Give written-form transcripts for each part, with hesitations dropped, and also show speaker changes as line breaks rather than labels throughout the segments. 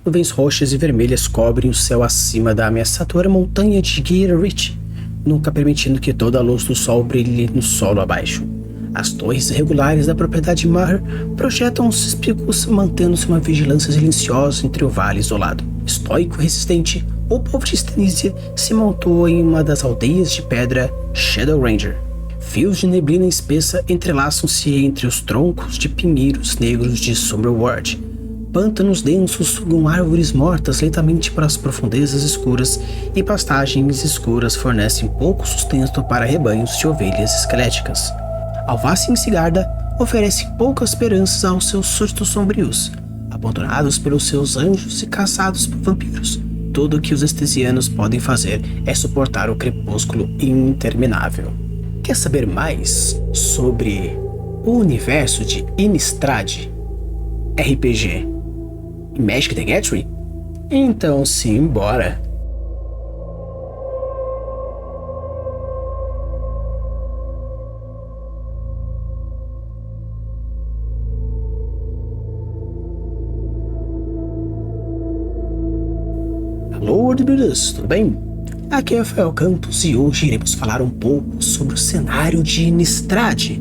Nuvens roxas e vermelhas cobrem o céu acima da ameaçadora montanha de Gear Ridge, nunca permitindo que toda a luz do sol brilhe no solo abaixo. As torres irregulares da propriedade Maher projetam os picos, mantendo-se uma vigilância silenciosa entre o vale isolado. Estoico e resistente, o povo de Stenisia se montou em uma das aldeias de pedra Shadow Ranger. Fios de neblina espessa entrelaçam-se entre os troncos de pinheiros negros de Summerward. Pântanos densos sugam árvores mortas lentamente para as profundezas escuras e pastagens escuras fornecem pouco sustento para rebanhos de ovelhas esqueléticas. Alvácia Sigarda oferece poucas esperanças aos seus súditos sombrios, abandonados pelos seus anjos e caçados por vampiros. Tudo o que os estesianos podem fazer é suportar o crepúsculo interminável. Quer saber mais sobre o universo de Innistrad, RPG e Magic the Gathering? Então simbora! Alô, Ordebreeders, tudo bem? Aqui é Rafael Campos e hoje iremos falar um pouco sobre o cenário de Innistrad.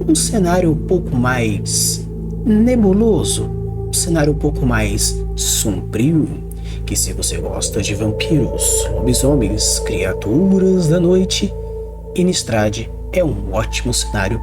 Um cenário um pouco mais nebuloso, um cenário um pouco mais sombrio, que se você gosta de vampiros, lobisomens, criaturas da noite, Innistrad é um ótimo cenário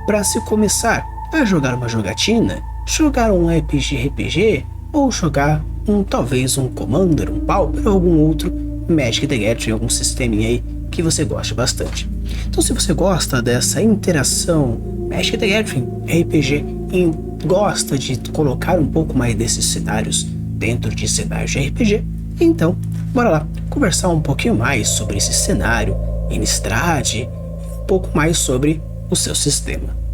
para se começar a jogar uma jogatina, jogar um RPG ou jogar talvez um Commander, um Pauper ou algum outro Magic the Gathering, algum sisteminha aí que você gosta bastante. Então se você gosta dessa interação Magic the Gathering, RPG e gosta de colocar um pouco mais desses cenários dentro de cenários de RPG, então bora lá conversar um pouquinho mais sobre esse cenário Innistrad e um pouco mais sobre o seu sistema.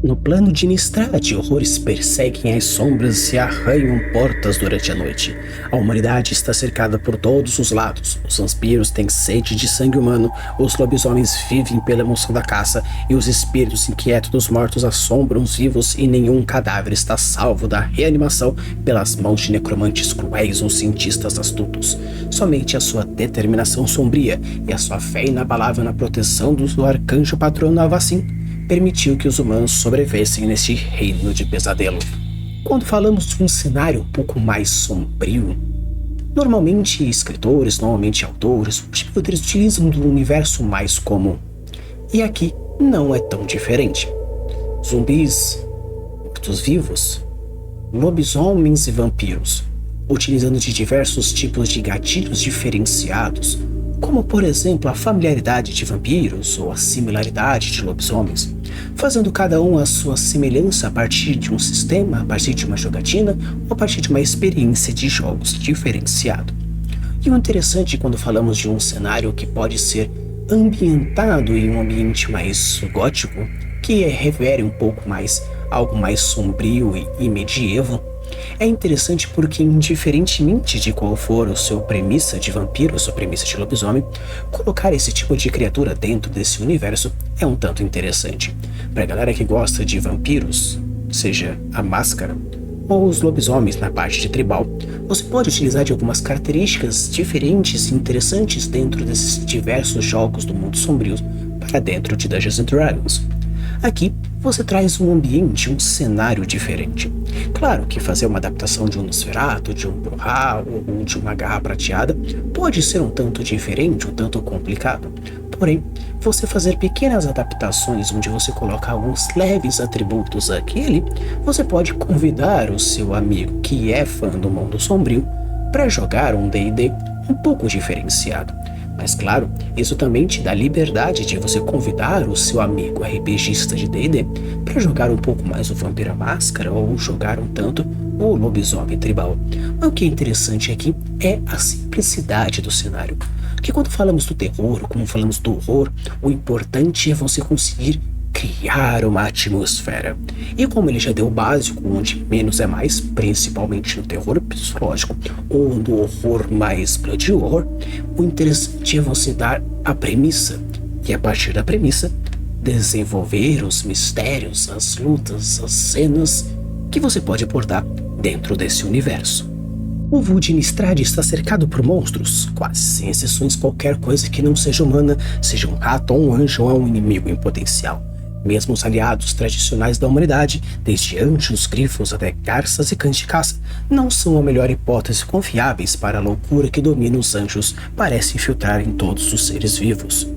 No plano de Innistrad, horrores perseguem as sombras e arranham portas durante a noite. A humanidade está cercada por todos os lados. Os vampiros têm sede de sangue humano, os lobisomens vivem pela emoção da caça e os espíritos inquietos dos mortos assombram os vivos e nenhum cadáver está salvo da reanimação pelas mãos de necromantes cruéis ou cientistas astutos. Somente a sua determinação sombria e a sua fé inabalável na proteção do arcanjo patrono Avacyn permitiu que os humanos sobrevivessem neste reino de pesadelo. Quando falamos de um cenário um pouco mais sombrio, normalmente escritores, autores, eles utilizam do universo mais comum. E aqui não é tão diferente. Zumbis, mortos-vivos, lobisomens e vampiros, utilizando de diversos tipos de gatilhos diferenciados, como por exemplo a familiaridade de vampiros ou a similaridade de lobisomens, fazendo cada um a sua semelhança a partir de um sistema, a partir de uma jogatina ou a partir de uma experiência de jogos diferenciado. E o interessante quando falamos de um cenário que pode ser ambientado em um ambiente mais gótico, que revere um pouco mais algo mais sombrio e medieval, é interessante porque, indiferentemente de qual for o seu premissa de vampiro ou sua premissa de lobisomem, colocar esse tipo de criatura dentro desse universo é um tanto interessante. Pra galera que gosta de vampiros, seja a máscara ou os lobisomens na parte de tribal, você pode utilizar de algumas características diferentes e interessantes dentro desses diversos jogos do mundo sombrio para dentro de Dungeons & Dragons. Aqui você traz um ambiente, um cenário diferente. Claro que fazer uma adaptação de um Nosferatu, de um Brohá ou de uma Garra Prateada pode ser um tanto diferente, um tanto complicado. Porém, você fazer pequenas adaptações onde você coloca alguns leves atributos aqui e ali, você pode convidar o seu amigo que é fã do mundo sombrio para jogar um D&D um pouco diferenciado. Mas claro, isso também te dá liberdade de você convidar o seu amigo RPGista de D&D para jogar um pouco mais o Vampiro à Máscara ou jogar um tanto o Lobisomem Tribal. Mas o que é interessante aqui é a simplicidade do cenário. Porque quando falamos do terror, ou quando falamos do horror, o importante é você conseguir criar uma atmosfera. E como ele já deu o básico, onde menos é mais, principalmente no terror psicológico ou no horror mais blood horror, o interessante é você dar a premissa e a partir da premissa desenvolver os mistérios, as lutas, as cenas que você pode abordar dentro desse universo. O povo de Innistrad está cercado por monstros, quase sem exceções. Qualquer coisa que não seja humana, seja um rato ou um anjo, é um inimigo em potencial. Mesmo os aliados tradicionais da humanidade, desde anjos, grifos até garças e cães de caça, não são a melhor hipótese confiáveis para a loucura que domina os anjos, parece infiltrar em todos os seres vivos.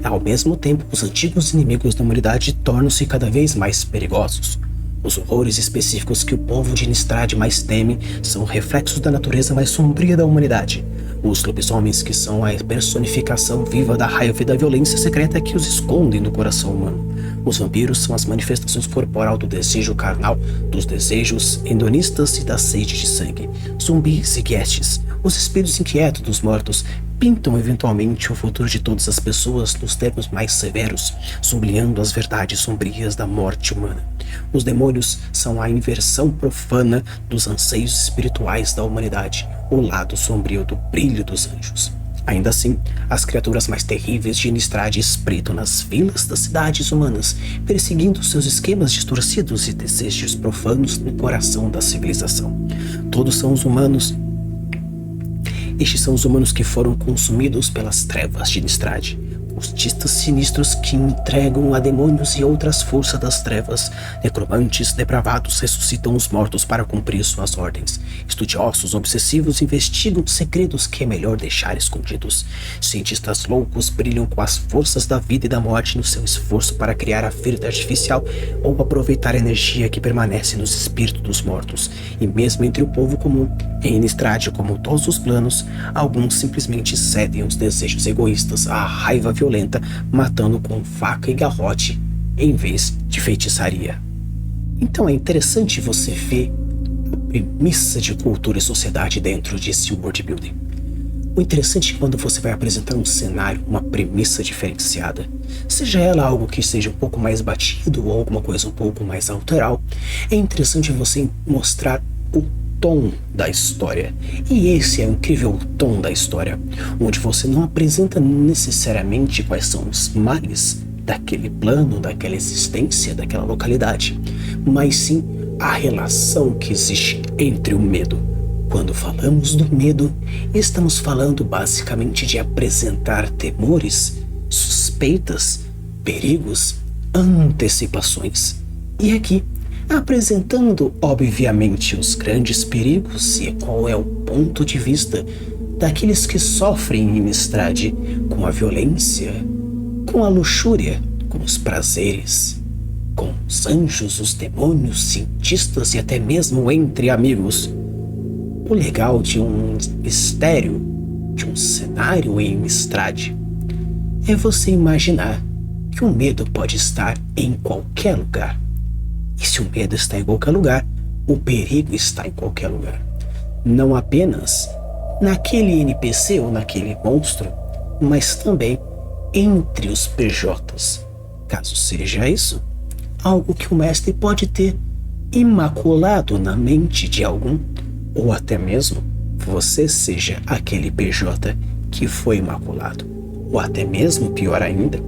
Ao mesmo tempo, os antigos inimigos da humanidade tornam-se cada vez mais perigosos. Os horrores específicos que o povo de Innistrad mais teme são reflexos da natureza mais sombria da humanidade. Os lobisomens, que são a personificação viva da raiva e da violência secreta que os escondem no coração humano. Os vampiros são as manifestações corporal do desejo carnal, dos desejos hedonistas e da sede de sangue. Zumbis e guests, os espíritos inquietos dos mortos, pintam eventualmente o futuro de todas as pessoas nos termos mais severos, sublinhando as verdades sombrias da morte humana. Os demônios são a inversão profana dos anseios espirituais da humanidade, o lado sombrio do brilho dos anjos. Ainda assim, as criaturas mais terríveis de Innistrad espreitam nas vilas das cidades humanas, perseguindo seus esquemas distorcidos e desejos profanos no coração da civilização. Todos são os humanos. Estes são os humanos que foram consumidos pelas trevas de Innistrad, cultistas sinistros que entregam a demônios e outras forças das trevas. Necromantes depravados ressuscitam os mortos para cumprir suas ordens. Estudiosos obsessivos investigam segredos que é melhor deixar escondidos. Cientistas loucos brilham com as forças da vida e da morte no seu esforço para criar a vida artificial ou aproveitar a energia que permanece nos espíritos dos mortos. E mesmo entre o povo comum, em Innistrad, como todos os planos, alguns simplesmente cedem aos desejos egoístas, à raiva violenta, matando com faca e garrote, em vez de feitiçaria. Então é interessante você ver a premissa de cultura e sociedade dentro desse world building. O interessante é que quando você vai apresentar um cenário, uma premissa diferenciada, seja ela algo que seja um pouco mais batido ou alguma coisa um pouco mais autoral, é interessante você mostrar o tom da história. E esse é o incrível tom da história, onde você não apresenta necessariamente quais são os males daquele plano, daquela existência, daquela localidade, mas sim a relação que existe entre o medo. Quando falamos do medo, estamos falando basicamente de apresentar temores, suspeitas, perigos, antecipações. E aqui, apresentando obviamente os grandes perigos e qual é o ponto de vista daqueles que sofrem em Innistrad com a violência, com a luxúria, com os prazeres, com os anjos, os demônios, cientistas e até mesmo entre amigos. O legal de um mistério, de um cenário em Innistrad, é você imaginar que o medo pode estar em qualquer lugar. E se o medo está em qualquer lugar, o perigo está em qualquer lugar. Não apenas naquele NPC ou naquele monstro, mas também entre os PJs. Caso seja isso, algo que o mestre pode ter imaculado na mente de algum, ou até mesmo você seja aquele PJ que foi imaculado. Ou até mesmo, pior ainda,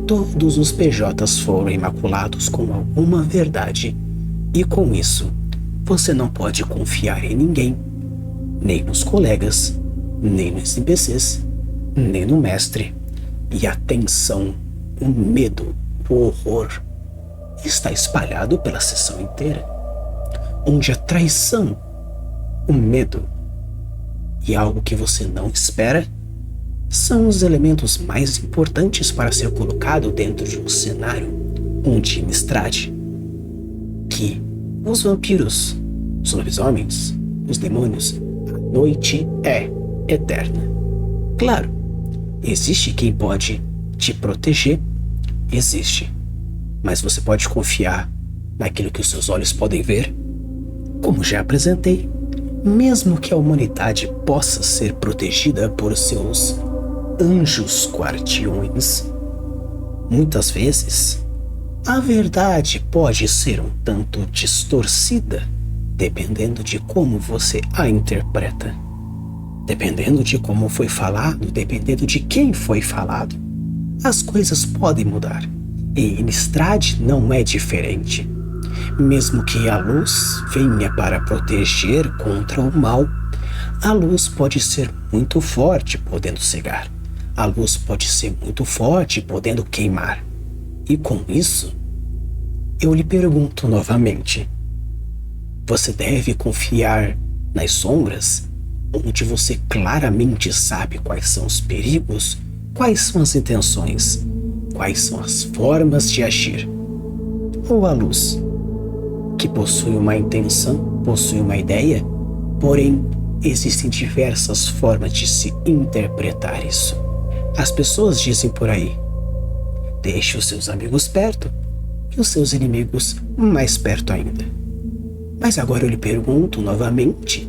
todos os PJs foram imaculados com alguma verdade, e com isso, você não pode confiar em ninguém, nem nos colegas, nem nos NPCs, nem no mestre. E a tensão, o medo, o horror está espalhado pela sessão inteira, onde a traição, o medo e algo que você não espera são os elementos mais importantes para ser colocado dentro de um cenário onde Innistrad, que os vampiros, os lobisomens, os demônios, a noite é eterna. Claro, existe quem pode te proteger, existe, mas você pode confiar naquilo que os seus olhos podem ver. Como já apresentei, mesmo que a humanidade possa ser protegida por seus anjos guardiões, muitas vezes a verdade pode ser um tanto distorcida, dependendo de como você a interpreta, dependendo de como foi falado, dependendo de quem foi falado. As coisas podem mudar, e Innistrad não é diferente. Mesmo que a luz venha para proteger contra o mal, A luz pode ser muito forte, podendo cegar. A luz pode ser muito forte, podendo queimar. E com isso, eu lhe pergunto novamente: você deve confiar nas sombras, onde você claramente sabe quais são os perigos, quais são as intenções, quais são as formas de agir? Ou a luz, que possui uma intenção, possui uma ideia, porém existem diversas formas de se interpretar isso. As pessoas dizem por aí: deixe os seus amigos perto e os seus inimigos mais perto ainda. Mas agora eu lhe pergunto novamente,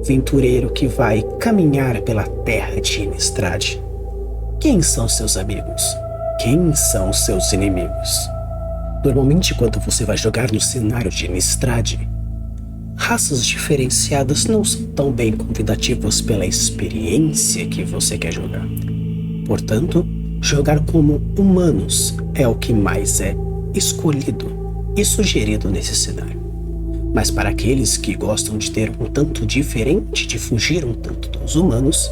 aventureiro que vai caminhar pela terra de Innistrad, quem são seus amigos? Quem são seus inimigos? Normalmente, quando você vai jogar no cenário de Innistrad, raças diferenciadas não são tão bem convidativas pela experiência que você quer jogar. Portanto, jogar como humanos é o que mais é escolhido e sugerido nesse cenário. Mas para aqueles que gostam de ter um tanto diferente, de fugir um tanto dos humanos,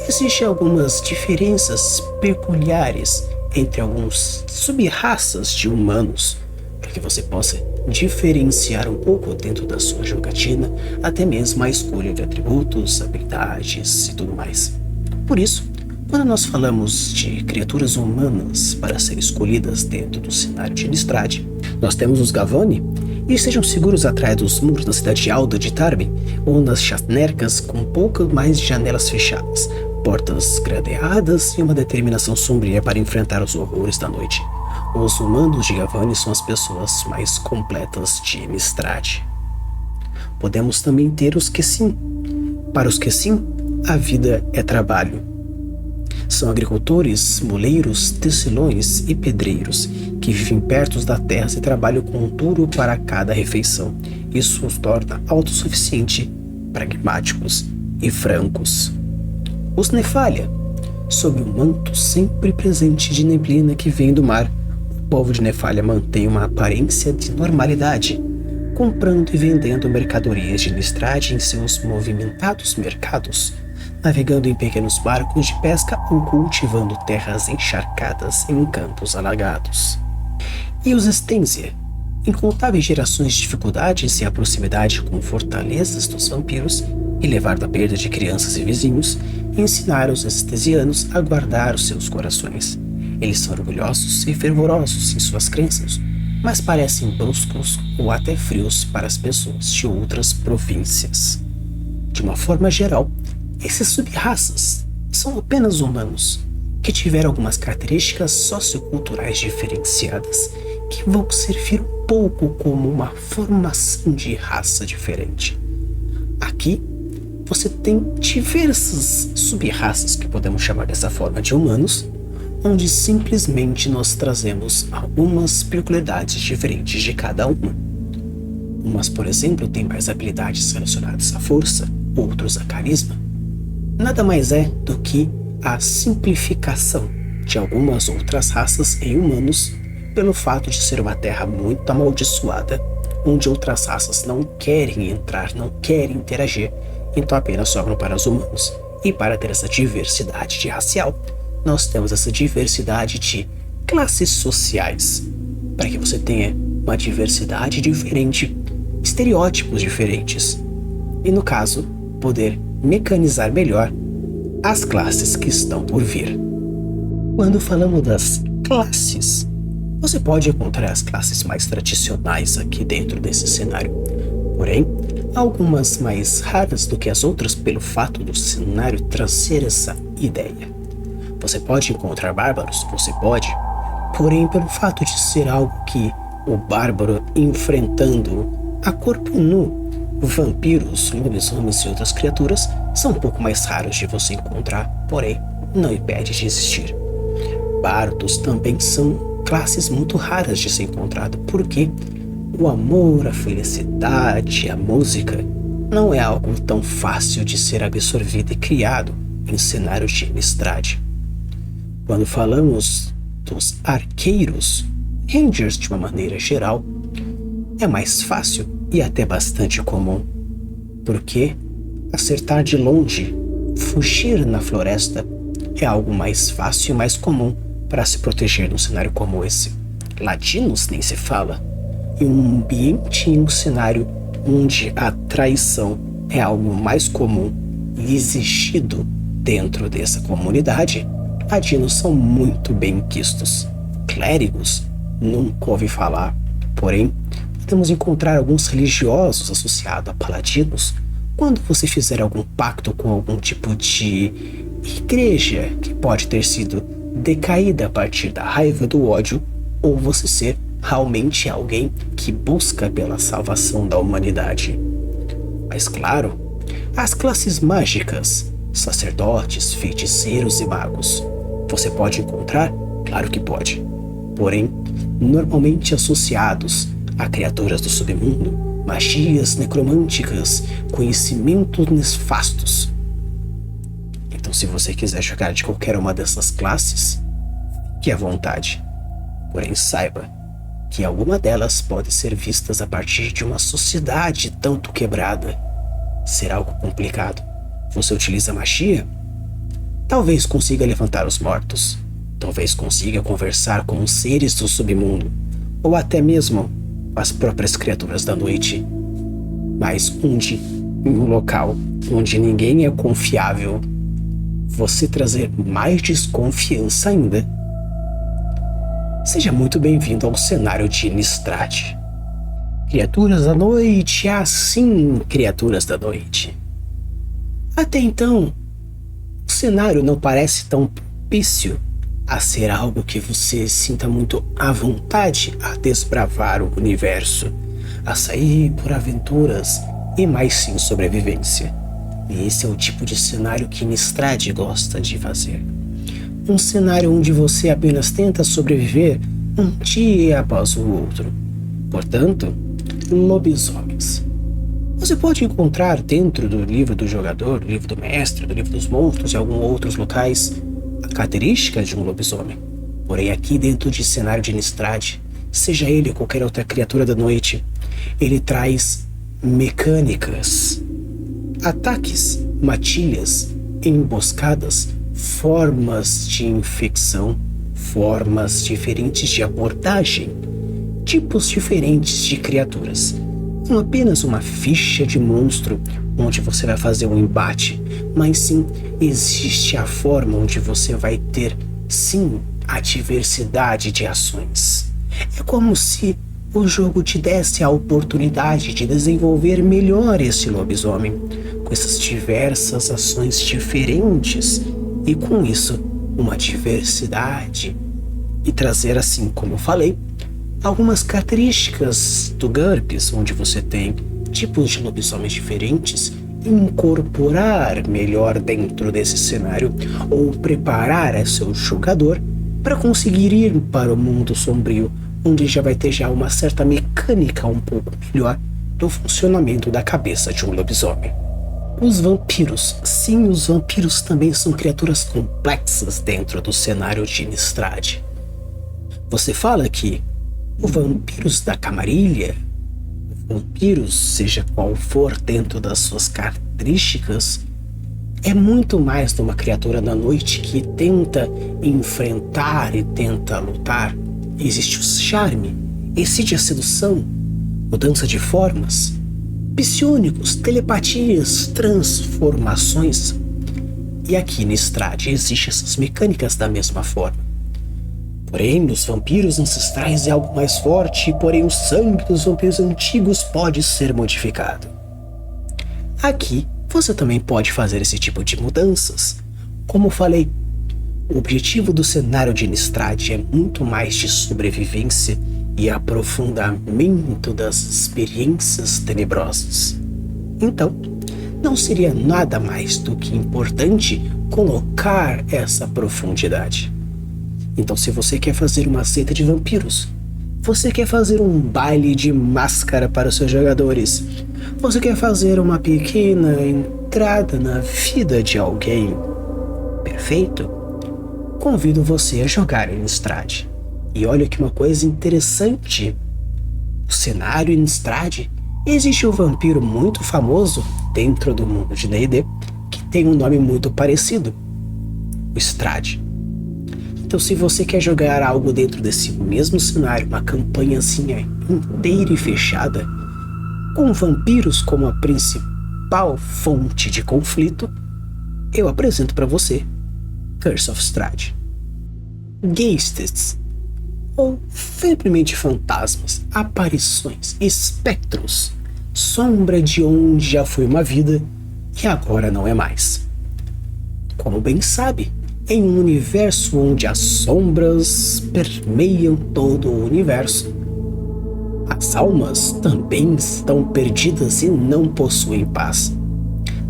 existem algumas diferenças peculiares entre alguns sub-raças de humanos, para que você possa diferenciar um pouco dentro da sua jogatina, até mesmo a escolha de atributos, habilidades e tudo mais. Por isso, quando nós falamos de criaturas humanas para serem escolhidas dentro do cenário de Innistrad, nós temos os Gavoni, e estejam seguros atrás dos muros da cidade alta de Tarben, ou nas chasnercas com pouco mais de janelas fechadas, portas gradeadas e uma determinação sombria para enfrentar os horrores da noite. Os humanos de Gavoni são as pessoas mais completas de Innistrad. Podemos também ter os que sim. Para os que sim, a vida é trabalho. São agricultores, moleiros, tecelões e pedreiros que vivem perto da terra e trabalham com duro para cada refeição. Isso os torna autossuficientes, pragmáticos e francos. Os Nephalia, sob um manto sempre presente de neblina que vem do mar, o povo de Nephalia mantém uma aparência de normalidade, comprando e vendendo mercadorias de Innistrad em seus movimentados mercados, navegando em pequenos barcos de pesca ou cultivando terras encharcadas em campos alagados. E os Stensia, incontáveis gerações de dificuldades e a proximidade com fortalezas dos vampiros, e levar da perda de crianças e vizinhos, ensinaram os Estesianos a guardar os seus corações. Eles são orgulhosos e fervorosos em suas crenças, mas parecem bruscos ou até frios para as pessoas de outras províncias. De uma forma geral, esses sub-raças são apenas humanos, que tiveram algumas características socioculturais diferenciadas que vão servir um pouco como uma formação de raça diferente. Aqui, você tem diversas sub-raças, que podemos chamar dessa forma, de humanos, onde simplesmente nós trazemos algumas peculiaridades diferentes de cada uma. Umas, por exemplo, têm mais habilidades relacionadas à força, outros a carisma. Nada mais é do que a simplificação de algumas outras raças em humanos pelo fato de ser uma terra muito amaldiçoada, onde outras raças não querem entrar, não querem interagir, então apenas sobram para os humanos. E para ter essa diversidade de racial, nós temos essa diversidade de classes sociais, para que você tenha uma diversidade diferente, estereótipos diferentes, e no caso, poder mecanizar melhor as classes que estão por vir. Quando falamos das classes, você pode encontrar as classes mais tradicionais aqui dentro desse cenário, porém, algumas mais raras do que as outras pelo fato do cenário trazer essa ideia. Você pode encontrar bárbaros, você pode, porém pelo fato de ser algo que o bárbaro enfrentando a corpo nu, vampiros, lobisomens e outras criaturas são um pouco mais raros de você encontrar, porém não impede de existir. Bardos também são classes muito raras de ser encontrado, porque o amor, a felicidade, a música não é algo tão fácil de ser absorvido e criado em cenários de Innistrad. Quando falamos dos arqueiros, rangers de uma maneira geral, é mais fácil e até bastante comum, porque Acertar de longe, fugir na floresta, é algo mais fácil e mais comum para se proteger num cenário como esse. Ladinos nem se fala. Em um ambiente, em um cenário onde a traição é algo mais comum e exigido dentro dessa comunidade, ladinos são muito bem quistos. Clérigos, nunca ouvi falar, porém, podemos encontrar alguns religiosos associados a paladinos quando você fizer algum pacto com algum tipo de igreja que pode ter sido decaída a partir da raiva do ódio, ou você ser realmente alguém que busca pela salvação da humanidade. Mas claro, as classes mágicas, sacerdotes, feiticeiros e magos, você pode encontrar? Claro que pode. Porém, normalmente associados a criaturas do submundo, magias necromânticas, conhecimentos nefastos. Então, se você quiser jogar de qualquer uma dessas classes, fique à vontade. Porém, saiba que alguma delas pode ser vistas a partir de uma sociedade tanto quebrada. Será algo complicado. Você utiliza magia? Talvez consiga levantar os mortos. Talvez consiga conversar com os seres do submundo, ou até mesmo as próprias criaturas da noite. Mas em um local onde ninguém é confiável, você trazer mais desconfiança ainda. Seja muito bem-vindo ao cenário de Innistrad. Criaturas da noite, sim, criaturas da noite. Até então, o cenário não parece tão propício a ser algo que você sinta muito à vontade a desbravar o universo, a sair por aventuras e mais sim sobrevivência. E esse é o tipo de cenário que Innistrad gosta de fazer. Um cenário onde você apenas tenta sobreviver um dia após o outro. Portanto, lobisomens. Você pode encontrar dentro do livro do jogador, do livro do mestre, do livro dos monstros e alguns outros locais a característica de um lobisomem. Porém, aqui dentro de cenário de Innistrad, seja ele ou qualquer outra criatura da noite, ele traz mecânicas, ataques, matilhas, emboscadas, formas de infecção, formas diferentes de abordagem, tipos diferentes de criaturas. Não apenas uma ficha de monstro onde você vai fazer um embate, mas sim existe a forma onde você vai ter, sim, a diversidade de ações. É como se o jogo te desse a oportunidade de desenvolver melhor esse lobisomem, com essas diversas ações diferentes e com isso uma diversidade, e trazer, assim como eu falei, algumas características do GURPS, onde você tem tipos de lobisomens diferentes, incorporar melhor dentro desse cenário ou preparar seu jogador para conseguir ir para o mundo sombrio, onde já vai ter uma certa mecânica um pouco melhor do funcionamento da cabeça de um lobisomem. Os vampiros. Sim, os vampiros também são criaturas complexas dentro do cenário de Innistrad. Você fala que os vampiros da Camarilha, vampiros, seja qual for dentro das suas características, é muito mais de uma criatura da noite que tenta enfrentar e tenta lutar. Existe o charme, existe a sedução, mudança de formas, psionicos, telepatias, transformações. E aqui no Innistrad existem essas mecânicas da mesma forma. Porém, nos vampiros ancestrais é algo mais forte, porém o sangue dos vampiros antigos pode ser modificado. Aqui, você também pode fazer esse tipo de mudanças. Como falei, o objetivo do cenário de Innistrad é muito mais de sobrevivência e aprofundamento das experiências tenebrosas. Então, não seria nada mais do que importante colocar essa profundidade. Então, se você quer fazer uma seita de vampiros, você quer fazer um baile de máscara para os seus jogadores, você quer fazer uma pequena entrada na vida de alguém, perfeito? Convido você a jogar em Innistrad. E olha que uma coisa interessante, o cenário Innistrad, existe um vampiro muito famoso dentro do mundo de D&D que tem um nome muito parecido, o Strade. Então, se você quer jogar algo dentro desse mesmo cenário, uma campanhazinha inteira e fechada, com vampiros como a principal fonte de conflito, eu apresento para você Curse of Strahd. Geists, ou simplesmente fantasmas, aparições, espectros, sombra de onde já foi uma vida e agora não é mais. Como bem sabe, em um universo onde as sombras permeiam todo o universo, as almas também estão perdidas e não possuem paz.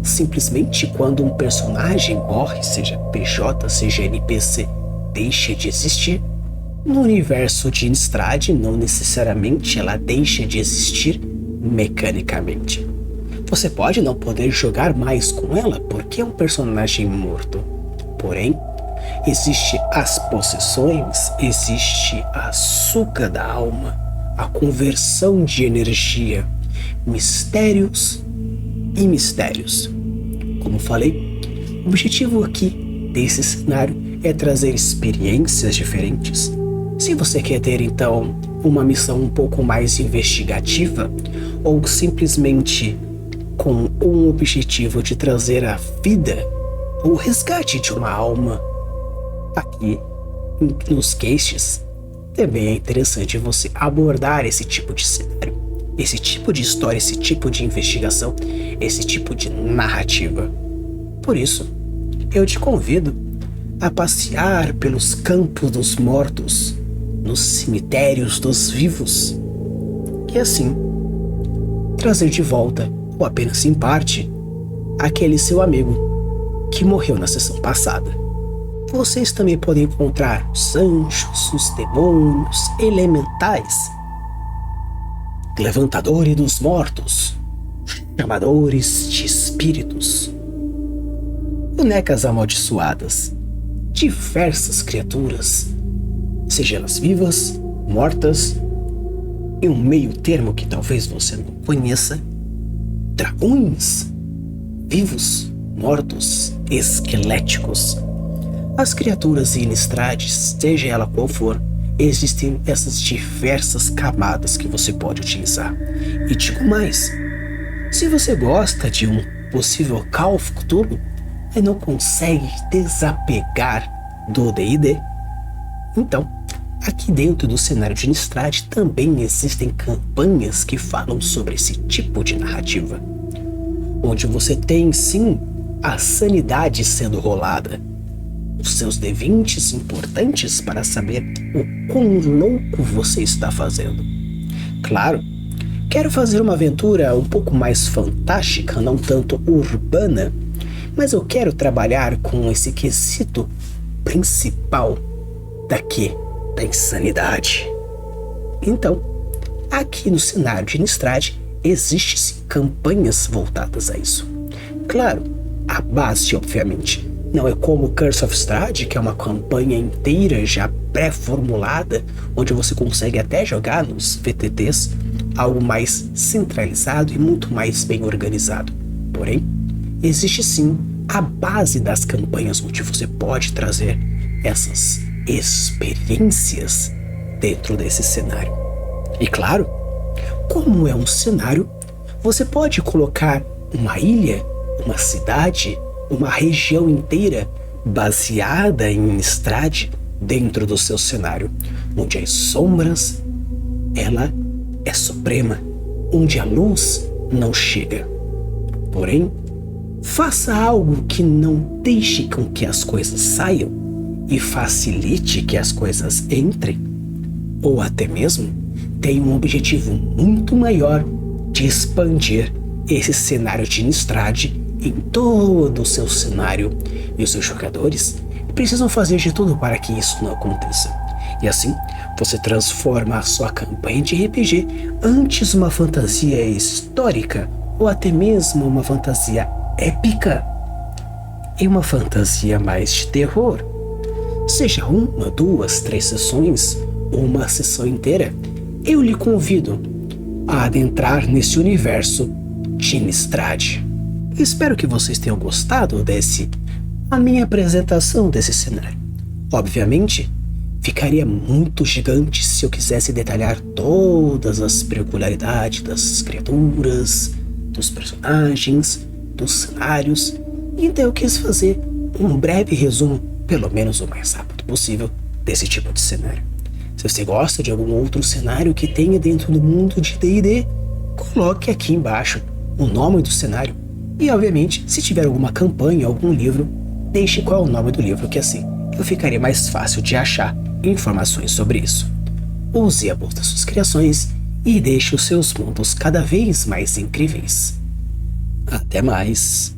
Simplesmente quando um personagem morre, seja PJ, seja NPC, deixa de existir, no universo de Innistrad não necessariamente ela deixa de existir mecanicamente. Você pode não poder jogar mais com ela porque é um personagem morto. Porém, existe as possessões, existe a suga da alma, a conversão de energia, mistérios e mistérios. Como falei, o objetivo aqui desse cenário é trazer experiências diferentes. Se você quer ter então uma missão um pouco mais investigativa ou simplesmente com um objetivo de trazer a vida ou resgate de uma alma, aqui nos Geists também é interessante você abordar esse tipo de cenário, esse tipo de história, esse tipo de investigação, esse tipo de narrativa. Por isso, eu te convido a passear pelos campos dos mortos, nos cemitérios dos vivos, e assim trazer de volta, ou apenas em parte, aquele seu amigo que morreu na sessão passada. Vocês também podem encontrar os anjos, os demônios, elementais, levantadores dos mortos, chamadores de espíritos, bonecas amaldiçoadas, diversas criaturas, seja elas vivas, mortas, em um meio termo que talvez você não conheça, dragões, vivos, mortos, esqueléticos. As criaturas em Innistrad, seja ela qual for, existem essas diversas camadas que você pode utilizar. E digo mais, se você gosta de um possível Call of Cthulhu e não consegue desapegar do D&D, então, aqui dentro do cenário de Innistrad também existem campanhas que falam sobre esse tipo de narrativa, onde você tem sim a sanidade sendo rolada, os seus D20s importantes para saber o quão louco você está fazendo. Claro, quero fazer uma aventura um pouco mais fantástica, não tanto urbana, mas eu quero trabalhar com esse quesito principal daqui, da insanidade. Então, aqui no cenário de Innistrad, existem campanhas voltadas a isso. Claro, a base, obviamente, não é como Curse of Strahd, que é uma campanha inteira já pré-formulada, onde você consegue até jogar nos VTTs algo mais centralizado e muito mais bem organizado. Porém, existe sim a base das campanhas onde você pode trazer essas experiências dentro desse cenário. E claro, como é um cenário, você pode colocar uma ilha, uma cidade, uma região inteira baseada em Innistrad dentro do seu cenário, onde as sombras, ela é suprema, onde a luz não chega. Porém, faça algo que não deixe com que as coisas saiam e facilite que as coisas entrem, ou até mesmo tenha um objetivo muito maior de expandir esse cenário de Innistrad em todo o seu cenário, e os seus jogadores precisam fazer de tudo para que isso não aconteça. E assim, você transforma a sua campanha de RPG antes uma fantasia histórica ou até mesmo uma fantasia épica em uma fantasia mais de terror. Seja uma, duas, três sessões ou uma sessão inteira, eu lhe convido a adentrar nesse universo de Innistrad. Espero que vocês tenham gostado a minha apresentação desse cenário. Obviamente, ficaria muito gigante se eu quisesse detalhar todas as peculiaridades das criaturas, dos personagens, dos cenários, então eu quis fazer um breve resumo, pelo menos o mais rápido possível, desse tipo de cenário. Se você gosta de algum outro cenário que tenha dentro do mundo de D&D, coloque aqui embaixo o nome do cenário e, obviamente, se tiver alguma campanha, algum livro, deixe qual é o nome do livro, que assim eu ficaria mais fácil de achar informações sobre isso. Use a bolsa das suas criações e deixe os seus mundos cada vez mais incríveis. Até mais!